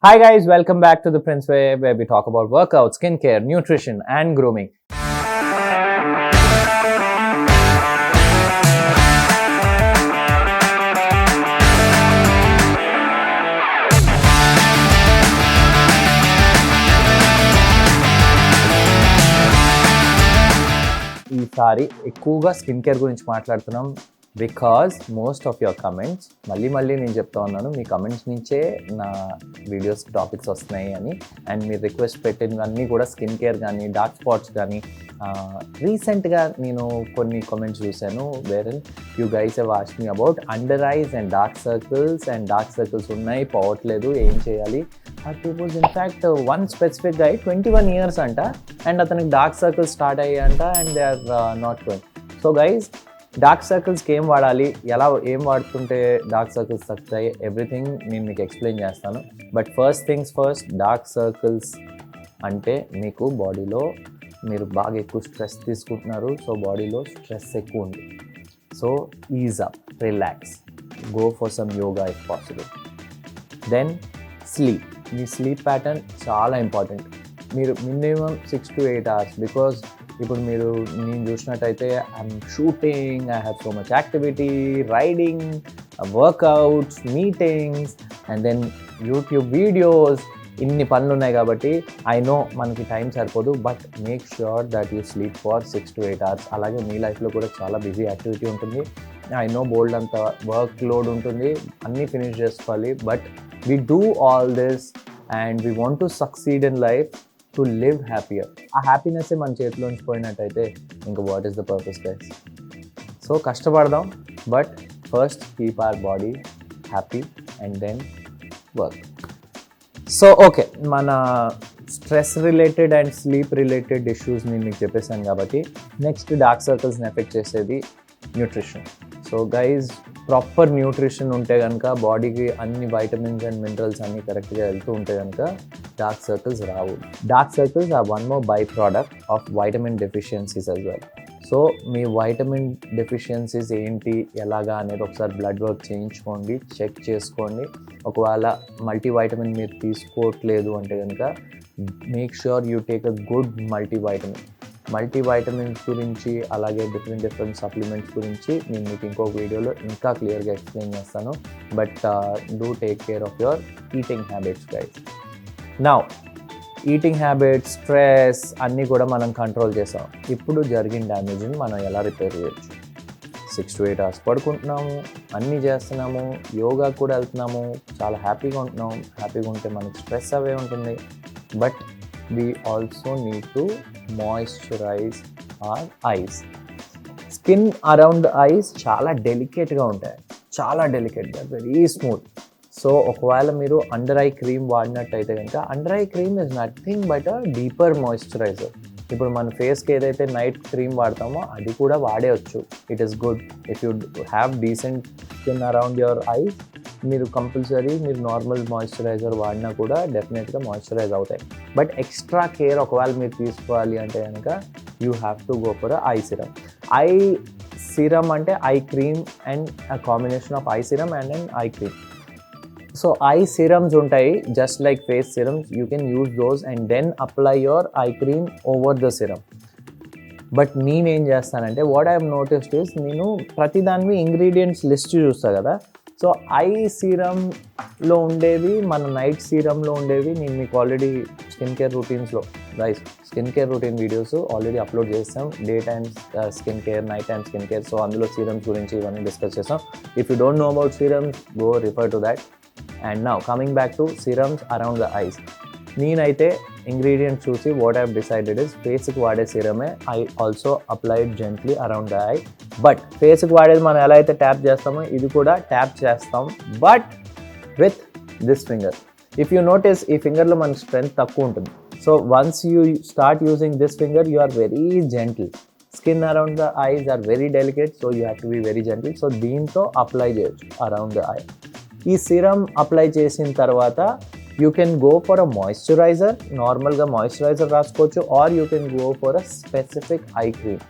Hi guys, welcome back to the Prince Way, where we talk about workout, skincare, nutrition and grooming. ఈసారి ఎక్కువగా skin care గురించి మాట్లాడుతున్నాం because most of your comments మళ్ళీ నేను చెప్తా ఉన్నాను, మీ కమెంట్స్ నుంచే నా వీడియోస్ టాపిక్స్ వస్తున్నాయి అని. అండ్ మీరు రిక్వెస్ట్ పెట్టినవన్నీ కూడా స్కిన్ కేర్ కానీ డార్క్ స్పాట్స్ కానీ రీసెంట్గా నేను కొన్ని కామెంట్స్ చూశాను వేరే you guys have asked me about under eyes and dark circles ఉన్నాయి, పోవట్లేదు, ఏం చేయాలి. It was in fact one specific guy 21 years అంట, అండ్ అతనికి డార్క్ సర్కిల్స్ స్టార్ట్ అయ్యాయంట and they are not going. So guys, dark సర్కిల్స్కి ఏం వాడాలి, ఏం వాడుతుంటే డార్క్ సర్కిల్స్ తగ్గుతాయి, ఎవ్రీథింగ్ నేను మీకు ఎక్స్ప్లెయిన్ చేస్తాను. But first things first, dark circles అంటే మీకు బాడీలో మీరు బాగా ఎక్కువ స్ట్రెస్ తీసుకుంటున్నారు. సో బాడీలో స్ట్రెస్ ఎక్కువ ఉంది. So ease up, relax, go for some yoga if possible. Then sleep. మీ స్లీప్ ప్యాటర్న్ చాలా ఇంపార్టెంట్. మీరు మినిమం 6 to 8 hours, బికాజ్ ఇప్పుడు నేను చూసినట్టయితే I'm shooting, I have so much activity, riding, workouts, meetings and then YouTube videos, ఇన్ని పనులు ఉన్నాయి కాబట్టి ఐ నో మనకి టైం సరిపోదు. But make sure that you sleep for 6 to 8 hours. అలాగే మీ లైఫ్లో కూడా చాలా బిజీ యాక్టివిటీ ఉంటుంది. ఐ నో బోల్డ్ అంత వర్క్ లోడ్ ఉంటుంది, అన్నీ ఫినిష్ చేసుకోవాలి. But we do all this and we want to succeed in life, to live happier. ఆ హ్యాపీనెస్ మన చేతిలోంచి పోయినట్టయితే ఇంకా what is the purpose guys? So కష్టపడదాం, but first keep our body happy and then work. So okay, మన stress related and sleep related issues నేను మీకు చెప్పేశాను కాబట్టి నెక్స్ట్ డార్క్ సర్కిల్స్ని ఎఫెక్ట్ చేసేది nutrition. So guys, proper nutrition ఉంటే కనుక బాడీకి అన్ని వైటమిన్స్ అండ్ మినరల్స్ అన్నీ కరెక్ట్గా వెళ్తూ ఉంటే కనుక డార్క్ సర్కిల్స్ రావు. Dark circles are one more by product of vitamin deficiencies as well. So మీ వైటమిన్ డెఫిషియన్సీస్ ఏంటి ఎలాగా అనేది ఒకసారి బ్లడ్ వర్క్ చేయించుకోండి, చెక్ చేసుకోండి. ఒకవేళ మల్టీవైటమిన్ మీరు తీసుకోవట్లేదు అంటే కనుక make sure you take a good multivitamins గురించి అలాగే డిఫరెంట్ సప్లిమెంట్స్ గురించి నేను మీకు ఇంకో వీడియోలో ఇంకా క్లియర్గా ఎక్స్ప్లెయిన్ చేస్తాను. But do take care of your eating habits guys. Now eating habits, stress అన్నీ కూడా మనం కంట్రోల్ చేసాం. ఇప్పుడు జరిగిన డ్యామేజ్ని మనం ఎలా రిపేర్ చేయొచ్చు? 6 to 8 hours పడుకుంటున్నాము, అన్నీ చేస్తున్నాము, యోగా కూడా వెళ్తున్నాము, చాలా హ్యాపీగా ఉంటున్నాము. హ్యాపీగా ఉంటే మనకి స్ట్రెస్ అవే ఉంటుంది. But we also need to moisturize our eyes. Skin around the ice చాలా డెలికేట్గా ఉంటాయి, చాలా డెలికేట్గా, వెరీ స్మూత్. సో ఒకవేళ మీరు అండర్ ఐ క్రీమ్ వాడినట్టయితే కనుక under eye cream is nothing but a deeper moisturiser. ఇప్పుడు మన ఫేస్కి ఏదైతే నైట్ క్రీమ్ వాడతామో అది కూడా వాడేయచ్చు. It is good if you have decent skin around your eyes. మీరు కంపల్సరీ మీరు నార్మల్ మాయిశ్చరైజర్ వాడినా కూడా డెఫినెట్గా మాయిశ్చరైజ్ అవుతాయి. బట్ ఎక్స్ట్రా కేర్ ఒకవేళ మీరు తీసుకోవాలి అంటే కనుక you have to go for eye serum. Eye serum అంటే eye cream and a combination of eye serum and and eye cream. So eye serums ఉంటాయి, just like face serums. You can use those and then apply your eye cream over the serum. But నేనేం చేస్తానంటే what I have noticed is, నేను ప్రతిదాన్ని ingredients list చూస్తాను కదా. So I సీరమ్లో ఉండేవి, మన night సీరమ్లో ఉండేవి నేను మీకు ఆల్రెడీ స్కిన్ కేర్ రొటీన్స్లో guys skin care routine videos already upload చేస్తాం. Day time skin care, night time skin care. So అందులో సీరమ్స్ గురించి ఇవన్నీ డిస్కస్ చేస్తాం. If you don't know about serums, go refer to that. And now coming back to serums around the eyes. నేనైతే ingredients చూసి what I've decided is ఫేస్కి వాడే సీరమే I also applied gently around the eye. But ఫేస్కి వాడేది మనం ఎలా అయితే ట్యాప్ చేస్తామో ఇది కూడా ట్యాప్ చేస్తాం, but with this finger. If you notice ఈ ఫింగర్లో మనకి స్ట్రెంగ్త్ తక్కువ ఉంటుంది. So once you start using this finger you are very gentle. Skin around the eyes are very delicate, so you have to be very gentle. So దీంతో apply చేయొచ్చు around the eye. ఈ serum apply చేసిన తర్వాత you can go for a moisturiser, నార్మల్గా moisturiser రాసుకోవచ్చు, or you can go for a specific I cream.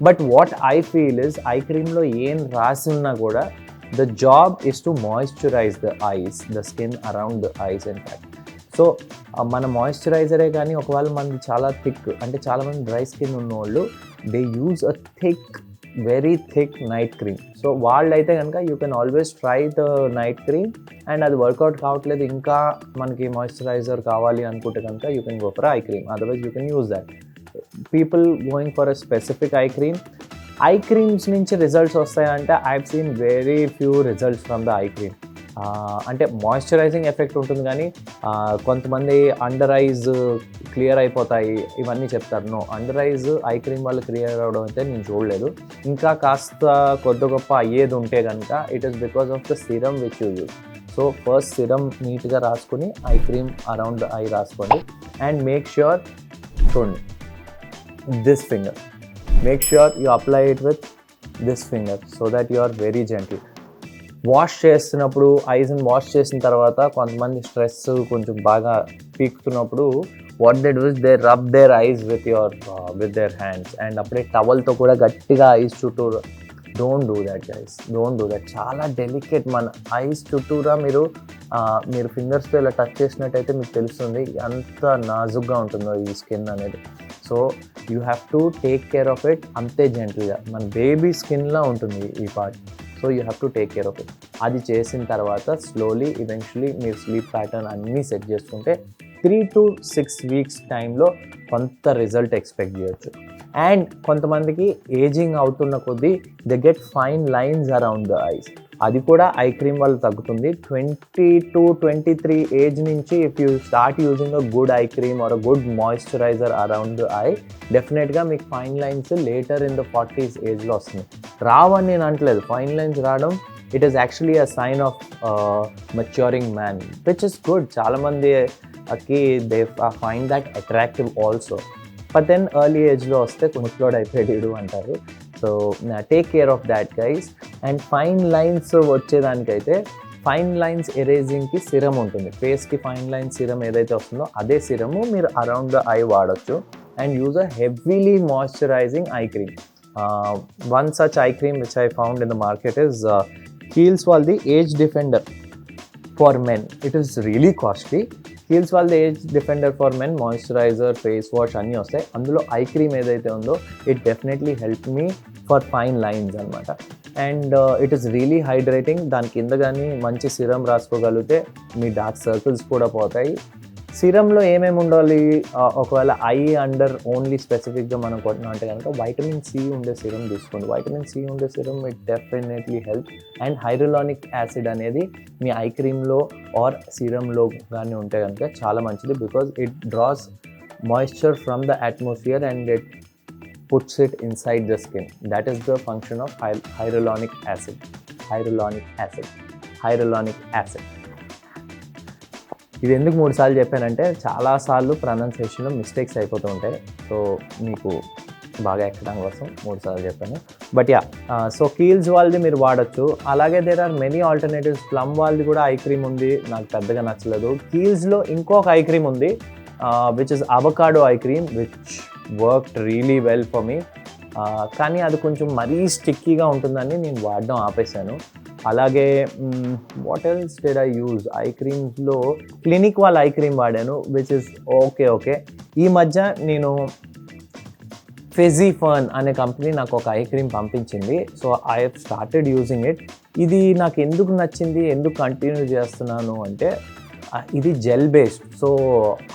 But what I feel is eye క్రీమ్లో ఏం రాసి ఉన్నా కూడా the job is to moisturise the eyes, the skin around the eyes in fact. So మన మాయిశ్చరైజరే కానీ ఒకవేళ మనది చాలా థిక్, అంటే చాలామంది డ్రై స్కిన్ ఉన్నవాళ్ళు they use a very thick night cream. So వాళ్ళైతే కనుక you can always try the night cream, and అది వర్కౌట్ కావట్లేదు ఇంకా మనకి మాయిశ్చరైజర్ కావాలి అనుకుంటే కనుక you can go for eye cream, otherwise you can use that. People going for a specific eye creams నుంచి రిజల్ట్స్ వస్తాయంటే I have seen very few results from the eye cream. అంటే moisturising effect ఉంటుంది కానీ కొంతమంది under eyes clear అయిపోతాయి ఇవన్నీ చెప్తారు. No, under eyes eye cream వల్ల క్లియర్ అవడం అయితే నేను చూడలేదు. ఇంకా కాస్త కొద్ది గొప్ప అయ్యేది ఉంటే కనుక it is because of the serum which you use. So first serum నీట్గా రాసుకొని eye cream around the eye రాసుకోండి, అండ్ మేక్ ష్యూర్, చూడండి, this finger, make sure you apply it with this finger so that you are very gentle. Wash చేస్తున్నప్పుడు ఐస్ని wash చేసిన తర్వాత కొంతమంది stress కొంచెం బాగా పీకుతున్నప్పుడు what they do is they rub their eyes with their hands, and అప్పుడే టవల్తో కూడా గట్టిగా ఐస్ చుట్టూ. Don't do that guys, don't do that. చాలా డెలికేట్. మన ఐస్ చుట్టూరా మీరు ఫింగర్స్తో ఇలా టచ్ చేసినట్టయితే మీకు తెలుస్తుంది ఎంత నాజుగ్గా ఉంటుందో ఈ స్కిన్ అనేది. So you have to take care of it అంతే జెంటిల్గా. మన బేబీ స్కిన్లా ఉంటుంది ఈ part. So you have to take care of it. అది చేసిన తర్వాత స్లోలీ ఈవెన్చువలీ మీరు స్లీప్ ప్యాటర్న్ అన్నీ సెట్ చేసుకుంటే 3 to 6 వీక్స్ టైంలో కొంత రిజల్ట్ ఎక్స్పెక్ట్ చేయొచ్చు. అండ్ కొంతమందికి ఏజింగ్ అవుతున్న కొద్దీ they get fine lines around the ice. అది కూడా ఐ క్రీమ్ వల్ల తగ్గుతుంది. 20 to 23 ఏజ్ నుంచి if you start using a good eye cream or a good moisturiser around the eye, డెఫినెట్గా మీకు fine lines later in the 40s ఏజ్లో వస్తుంది. రావని నేను అంటలేదు, ఫైన్ లైన్స్ రావడం it is actually a sign of maturing man, which is good. చాలామంది they find that attractive also. But then early ఏజ్లో వస్తే ముట్లోడ్ అయిపోయాడు అంటారు. So take care of that guys. And fine lines వచ్చేదానికైతే ఫైన్ లైన్స్ ఎరేజింగ్కి సిరం ఉంటుంది. ఫేస్కి fine line serum ఏదైతే వస్తుందో అదే సిరము మీరు అరౌండ్ ద ఐ వాడచ్చు. And use a heavily moisturising eye cream. One such eye cream which I found in the market is Kiehl's వాళ్ళది age defender for men. It is really costly. Kiehl's వాళ్ళది age defender for men moisturiser, face wash అన్నీ వస్తాయి. అందులో eye cream ఏదైతే ఉందో it definitely help me for fine lines అనమాట. And it is really hydrating. దాని కింద కానీ మంచి సిరం రాసుకోగలిగితే మీ డార్క్ సర్కిల్స్ కూడా పోతాయి. సిరంలో ఏమేమి ఉండాలి, ఒకవేళ ఐ అండర్ ఓన్లీ స్పెసిఫిక్గా మనం కొట్టినా అంటే కనుక వైటమిన్ సి ఉండే సిరం తీసుకోండి. వైటమిన్ సి ఉండే serum it definitely help. And hyaluronic acid అనేది మీ ఐ క్రీమ్లో ఆర్ సిరంలో కానీ ఉంటే కనుక చాలా మంచిది, because it draws moisture from the atmosphere and it puts it inside the skin. That is the function of hyaluronic acid. ఇది ఎందుకు 3 సార్లు చెప్పానంటే చాలాసార్లు ప్రొనౌన్సియేషన్లో మిస్టేక్స్ అయిపోతూ ఉంటాయి. సో మీకు బాగా ఎక్కడం కోసం 3 సార్లు చెప్పాను. బట్ యా, సో Kiehl's వాళ్ళది మీరు వాడచ్చు. అలాగే there are many alternatives. Plum వాళ్ళది కూడా ఐ క్రీమ్ ఉంది, నాకు పెద్దగా నచ్చలేదు. Kiehl'sలో ఇంకొక ఐ క్రీమ్ ఉంది which is avocado I cream which worked really well for me. కానీ అది కొంచెం మరీ స్టిక్కీగా ఉంటుందని నేను వాడడం ఆపేశాను. అలాగే what else did I use eye క్రీమ్స్లో క్లినిక్ వాళ్ళ ఐ క్రీమ్ వాడాను విచ్ ఇస్ ఓకే. ఈ మధ్య నేను ఫెజీఫర్న్ అనే కంపెనీ నాకు ఒక ఐ క్రీమ్ పంపించింది. So I have started using it. ఇది నాకు ఎందుకు నచ్చింది, ఎందుకు కంటిన్యూ చేస్తున్నాను అంటే ఇది జెల్ బేస్డ్. సో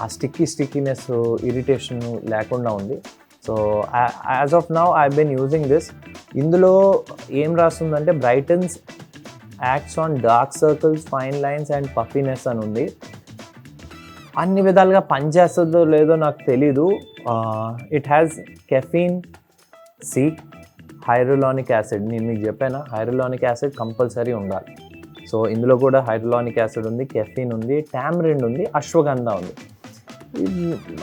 ఆ స్టిక్కీనెస్, ఇరిటేషన్ లేకుండా ఉంది. So as of now I been using this. ఇందులో ఏం రాస్తుందంటే brightens, acts on dark circles, fine lines and puffiness అని ఉంది. అన్ని విధాలుగా పనిచేస్తుందో లేదో నాకు తెలీదు. It has caffeine, C, hyaluronic acid. నేను మీకు చెప్పాను హైడ్రోలానిక్ యాసిడ్ కంపల్సరీ ఉండాలి. సో ఇందులో కూడా హైడ్రోలానిక్ యాసిడ్ ఉంది, కెఫీన్ ఉంది, టామరిన్ ఉంది, అశ్వగంధ ఉంది.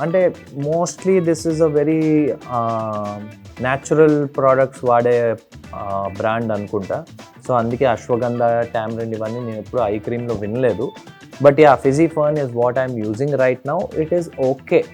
అంటే mostly this is a very natural products వాడే బ్రాండ్ అనుకుంటా. సో అందుకే అశ్వగంధ, టామరిన్ ఇవన్నీ నేను ఎప్పుడు ఐ క్రీమ్లో వినలేదు. But yeah, Fizzy-Fern is what I'm using right now. It is okay.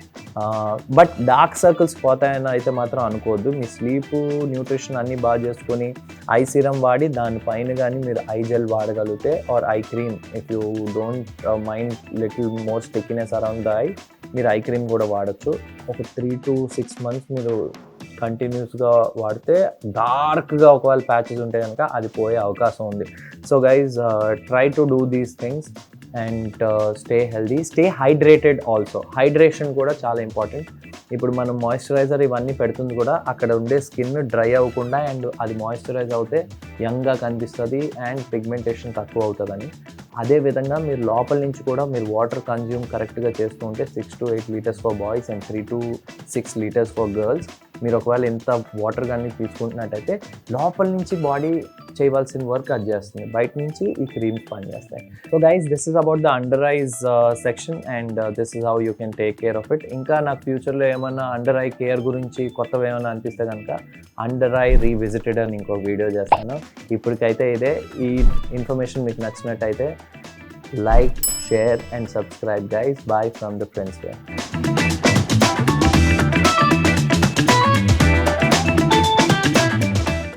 But dark circles పోతాయని అయితే మాత్రం అనుకోవద్దు. మీ స్లీప్, న్యూట్రిషన్ అన్నీ బాగా చేసుకొని ఐ సీరం వాడి దానిపైన కానీ మీరు ఐ జెల్ వాడగలిగితే or eye cream, if you don't mind little more stickiness around the eye, మీరు ఐ క్రీమ్ కూడా వాడచ్చు. ఒక 3 to 6 months మీరు కంటిన్యూస్గా వాడితే డార్క్గా ఒకవేళ ప్యాచెస్ ఉంటే కనుక అది పోయే అవకాశం ఉంది. So guys, try to do these things and stay healthy, stay hydrated also. Hydration కూడా చాలా ఇంపార్టెంట్. ఇప్పుడు మనం మాయిశ్చరైజర్ ఇవన్నీ పెడుతుంది కూడా అక్కడ ఉండే స్కిన్ డ్రై అవ్వకుండా అండ్ అది మాయిశ్చరైజ్ అవుతే యంగ్గా కనిపిస్తుంది అండ్ పిగ్మెంటేషన్ తక్కువ అవుతుందని. అదేవిధంగా మీరు లోపల నుంచి కూడా మీరు వాటర్ కన్జ్యూమ్ కరెక్ట్గా చేస్తూ ఉంటే 6 to 8 liters for boys and 3 to 6 liters for girls. మీరు ఒకవేళ ఎంత వాటర్ కానీ తీసుకుంటున్నట్టయితే లోపల నుంచి బాడీ చేయవలసిన వర్క్ అది చేస్తుంది, బయట నుంచి ఈ క్రీమ్స్ పని చేస్తాయి. So guys, this is about the under eyes section and this is how you can take care of it. ఇంకా నాకు ఫ్యూచర్లో ఏమన్నా అండర్ ఐ కేర్ గురించి కొత్తవి ఏమైనా అనిపిస్తే కనుక అండర్ ఐ రీవిజిటెడ్ అని ఇంకో వీడియో చేస్తాను. ఇప్పటికైతే ఇదే. ఈ ఇన్ఫర్మేషన్ మీకు నచ్చినట్టయితే like, share and subscribe guys. Bye from the friends.